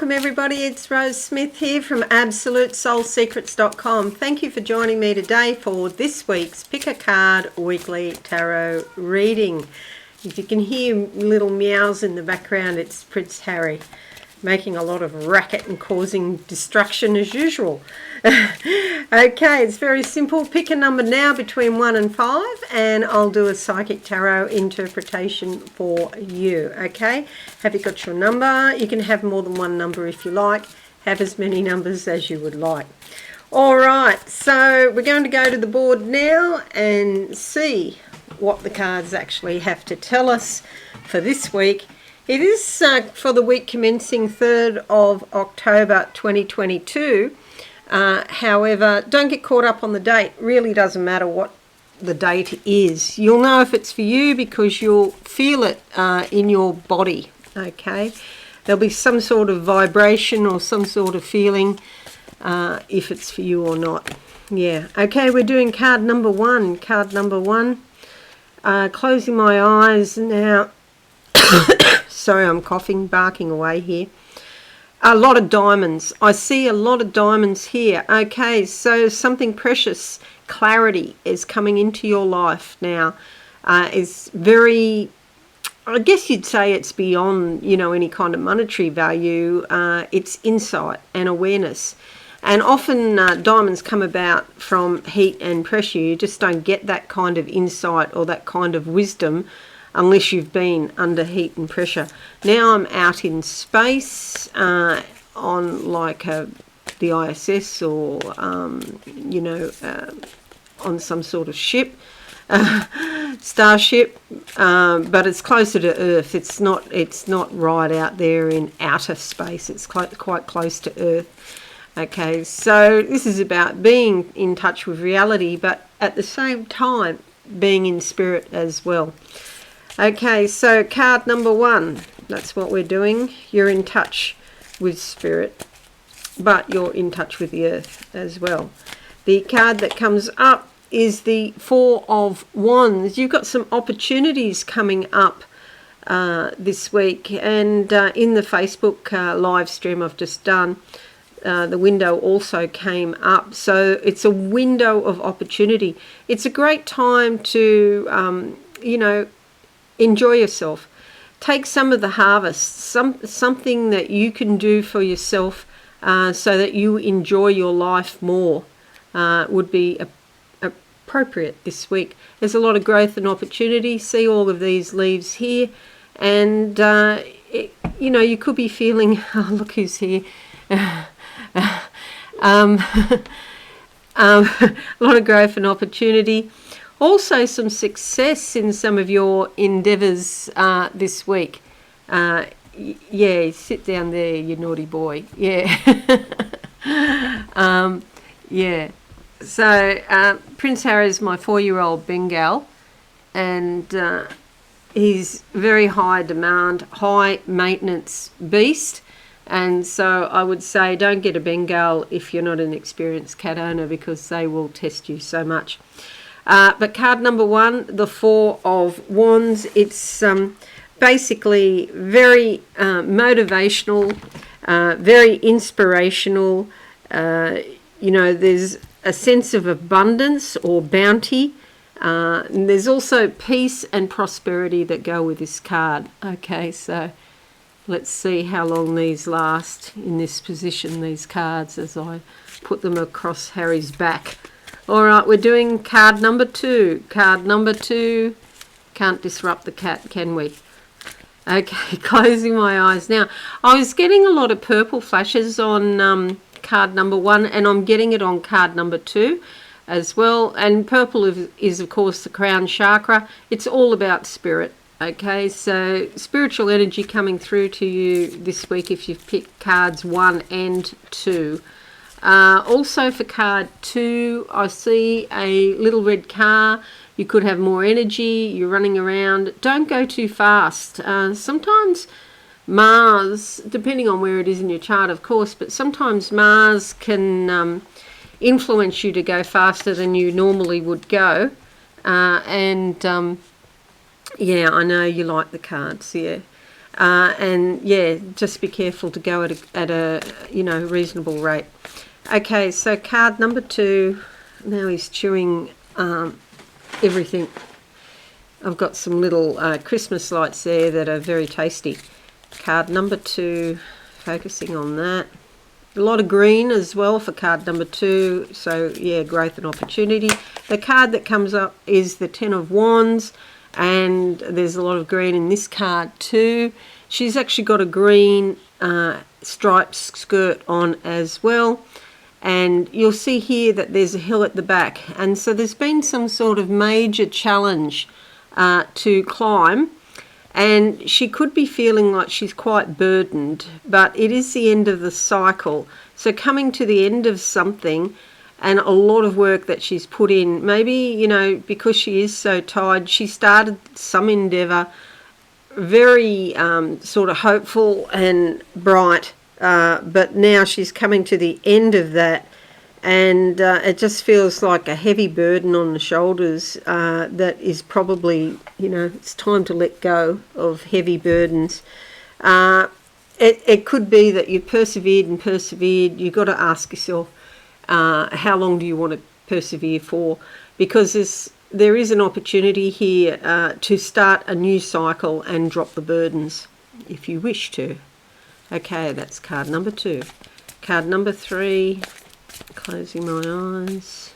welcome everybody. It's Rose Smith here from AbsoluteSoulSecrets.com. Thank you for joining me today for this week's Pick a Card Weekly Tarot reading. If you can hear little meows in the background, it's Prince Harry making a lot of racket and causing destruction as usual. Okay, it's very simple. Pick a number now between 1 and 5 and I'll do a psychic tarot interpretation for you. Okay, have you got your number? You can have more than one number if you like. Have as many numbers as you would like. All right, so we're going to go to the board now and see what the cards actually have to tell us for this week. It is for the week commencing 3rd of October 2022. However, don't get caught up on the date. It really doesn't matter what the date is. You'll know if it's for you because you'll feel it in your body. Okay, there'll be some sort of vibration or some sort of feeling if it's for you or not. Yeah. Okay, we're doing card number 1. Card number 1. Closing my eyes now. Sorry, I'm coughing, barking away here. A lot of diamonds. I see a lot of diamonds here. Okay, so something precious, clarity is coming into your life now. It's very, I guess you'd say it's beyond, any kind of monetary value. It's insight and awareness. And often diamonds come about from heat and pressure. You just don't get that kind of insight or that kind of wisdom unless you've been under heat and pressure. Now I'm out in space on like the ISS or, on some sort of ship, starship, but it's closer to Earth. It's not right out there in outer space. It's quite close to Earth. Okay, so this is about being in touch with reality, but at the same time being in spirit as well. Okay, so card number 1, that's what we're doing. You're in touch with spirit, but you're in touch with the earth as well. The card that comes up is the 4 of Wands. You've got some opportunities coming up this week, and in the Facebook live stream I've just done, the window also came up. So it's a window of opportunity. It's a great time to, enjoy yourself. Take some of the harvest, something that you can do for yourself so that you enjoy your life more would be appropriate this week. There's a lot of growth and opportunity. See all of these leaves here, and you could be feeling, oh, look who's here. A lot of growth and opportunity. Also some success in some of your endeavours this week. Yeah, sit down there, you naughty boy. Yeah. Yeah. So Prince Harry is my 4-year-old Bengal, and he's very high demand, high maintenance beast. And so I would say don't get a Bengal if you're not an experienced cat owner, because they will test you so much. But card number 1, the 4 of Wands, it's basically very motivational, very inspirational. There's a sense of abundance or bounty. And there's also peace and prosperity that go with this card. Okay, so let's see how long these last in this position, these cards, as I put them across Harry's back. All right, we're doing card number 2. Card number 2. Can't disrupt the cat, can we? Okay, closing my eyes now. I was getting a lot of purple flashes on card number 1, and I'm getting it on card number 2 as well. And purple is of course, the crown chakra. It's all about spirit. Okay, so spiritual energy coming through to you this week if you've picked cards 1 and 2. Also for card 2, I see a little red car. You could have more energy. You're running around. Don't go too fast. Sometimes Mars, depending on where it is in your chart, of course, but sometimes Mars can influence you to go faster than you normally would go. Yeah, I know you like the cards, yeah. And yeah, just be careful to go at a reasonable rate. Okay, so card number 2. Now he's chewing everything. I've got some little Christmas lights there that are very tasty. Card number 2, focusing on that. A lot of green as well for card number 2. So yeah, growth and opportunity. The card that comes up is the 10 of Wands, and there's a lot of green in this card too. She's actually got a green striped skirt on as well. And you'll see here that there's a hill at the back. And so there's been some sort of major challenge to climb. And she could be feeling like she's quite burdened. But it is the end of the cycle. So coming to the end of something and a lot of work that she's put in. Maybe, because she is so tired, she started some endeavour very sort of hopeful and bright. But now she's coming to the end of that, and it just feels like a heavy burden on the shoulders that is probably, it's time to let go of heavy burdens. It could be that you've persevered and persevered. You've got to ask yourself, how long do you want to persevere for? Because there is an opportunity here to start a new cycle and drop the burdens if you wish to. Okay, that's card number 2. Card number 3, closing my eyes.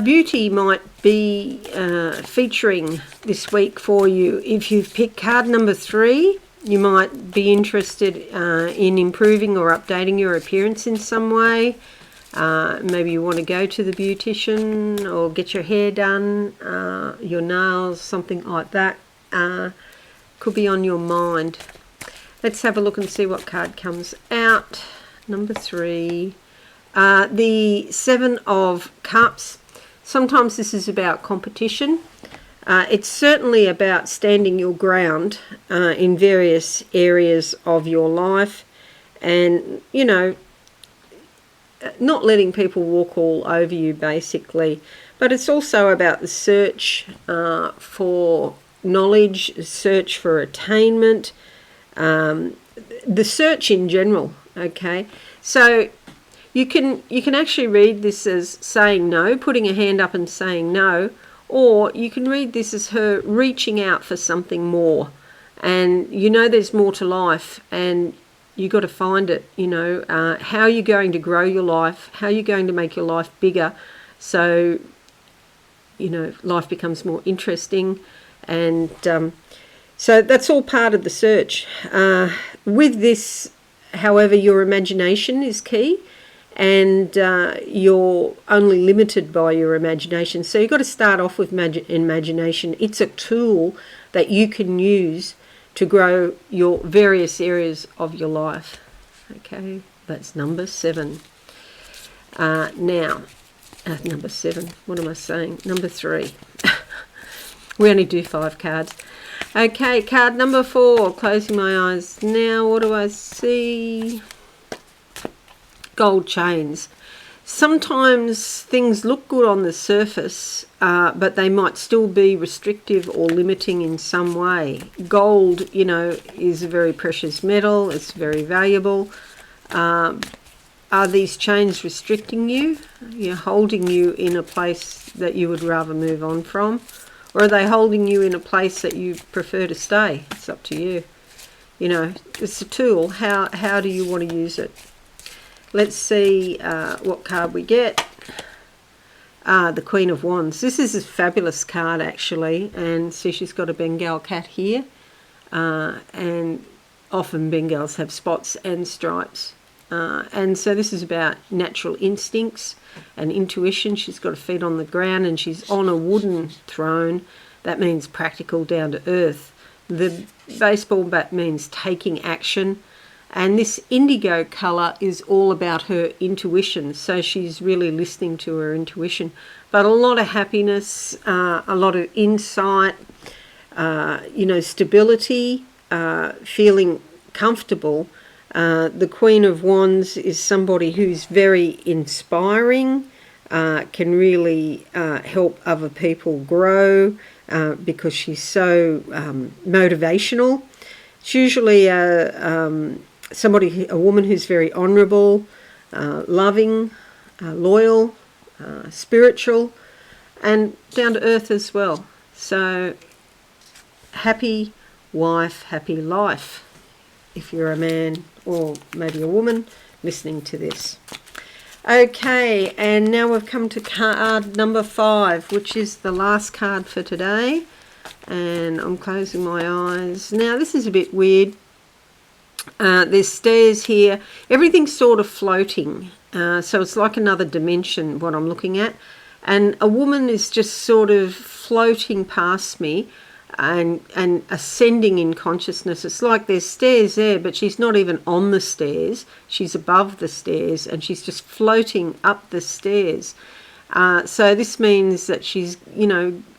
Beauty might be featuring this week for you. If you've picked card number 3, you might be interested in improving or updating your appearance in some way. Maybe you want to go to the beautician or get your hair done, your nails, something like that. Could be on your mind. Let's have a look and see what card comes out. Number 3. The 7 of Cups. Sometimes this is about competition. It's certainly about standing your ground in various areas of your life. And, not letting people walk all over you, basically. But it's also about the search for knowledge, search for attainment, the search in general. Okay, so you can actually read this as saying no, putting a hand up and saying no, or you can read this as her reaching out for something more. And there's more to life, and you got to find it. How you're going to grow your life, how you're going to make your life bigger, so life becomes more interesting. And so that's all part of the search. With this, however, your imagination is key, and you're only limited by your imagination. So you've got to start off with imagination. It's a tool that you can use to grow your various areas of your life. Okay, that's number 7. Now, number 7, what am I saying? Number 3. We only do 5 cards. Okay, card number 4, closing my eyes now. What do I see? Gold chains. Sometimes things look good on the surface, but they might still be restrictive or limiting in some way. Gold, is a very precious metal. It's very valuable. Are these chains restricting you? Holding you in a place that you would rather move on from? Or are they holding you in a place that you prefer to stay? It's up to you. It's a tool. How do you want to use it? Let's see what card we get. The Queen of Wands. This is a fabulous card, actually. And see, she's got a Bengal cat here. And often Bengals have spots and stripes. And so this is about natural instincts and intuition. She's got her feet on the ground and she's on a wooden throne. That means practical, down to earth. The baseball bat means taking action. And this indigo colour is all about her intuition. So she's really listening to her intuition. But a lot of happiness, a lot of insight, stability, feeling comfortable. The Queen of Wands is somebody who's very inspiring, can really help other people grow because she's so motivational. It's usually a woman who's very honourable, loving, loyal, spiritual, and down to earth as well. So, happy wife, happy life, if you're a man or maybe a woman listening to this. Okay, and now we've come to card number 5, which is the last card for today. And I'm closing my eyes. Now, this is a bit weird. There's stairs here. Everything's sort of floating. So it's like another dimension, what I'm looking at. And a woman is just sort of floating past me and ascending in consciousness. It's like there's stairs there, but she's not even on the stairs. She's above the stairs, and she's just floating up the stairs. So this means that she's,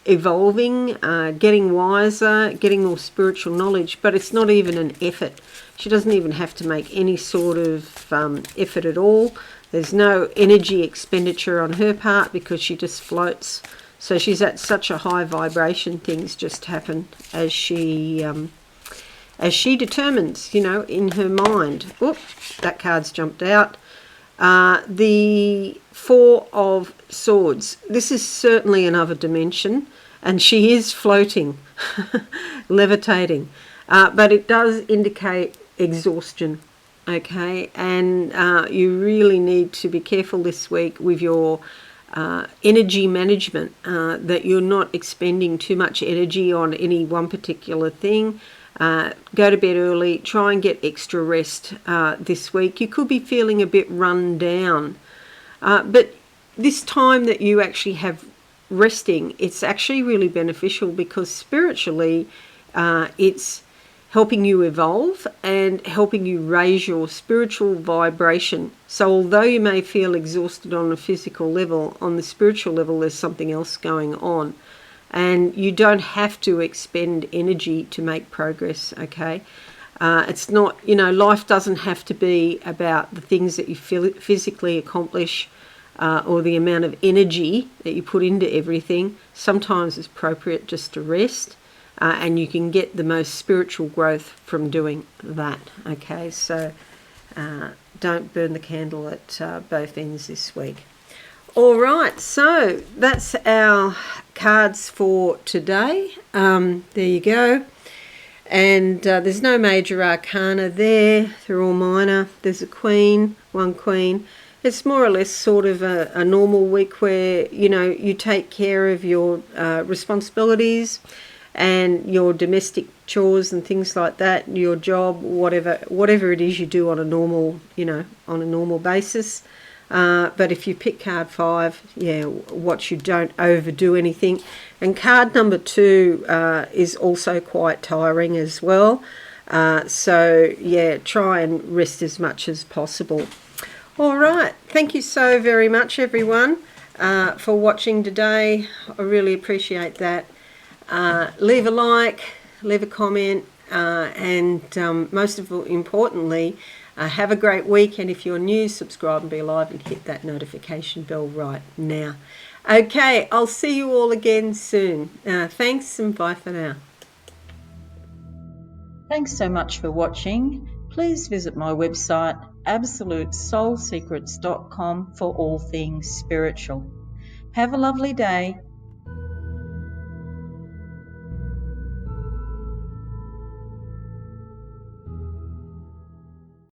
evolving, getting wiser, getting more spiritual knowledge, but it's not even an effort. She doesn't even have to make any sort of effort at all. There's no energy expenditure on her part because she just floats. So she's at such a high vibration, things just happen as she determines, in her mind. Oop, that card's jumped out. The 4 of Swords. This is certainly another dimension, and she is floating, levitating. But it does indicate exhaustion. Okay, and you really need to be careful this week with your energy management, that you're not expending too much energy on any one particular thing. Go to bed early, try and get extra rest this week. You could be feeling a bit run down, but this time that you actually have resting, it's actually really beneficial because spiritually it's helping you evolve and helping you raise your spiritual vibration. So although you may feel exhausted on a physical level, on the spiritual level there's something else going on. And you don't have to expend energy to make progress, okay? It's not, life doesn't have to be about the things that you physically accomplish or the amount of energy that you put into everything. Sometimes it's appropriate just to rest. And you can get the most spiritual growth from doing that, okay? So don't burn the candle at both ends this week. All right, so that's our cards for today. There you go. And there's no major arcana there. They're all minor. There's a queen, one queen. It's more or less sort of a normal week where, you take care of your responsibilities and your domestic chores and things like that, your job, whatever it is you do on a normal basis. But if you pick card 5, watch you don't overdo anything. And card number 2 is also quite tiring as well. So try and rest as much as possible. All right, thank you so very much, everyone, for watching today. I really appreciate that. Leave a like, leave a comment, and most importantly, have a great week. And if you're new, subscribe and be alive and hit that notification bell right now. Okay, I'll see you all again soon. Thanks and bye for now. Thanks so much for watching. Please visit my website absolutesoulsecrets.com for all things spiritual. Have a lovely day.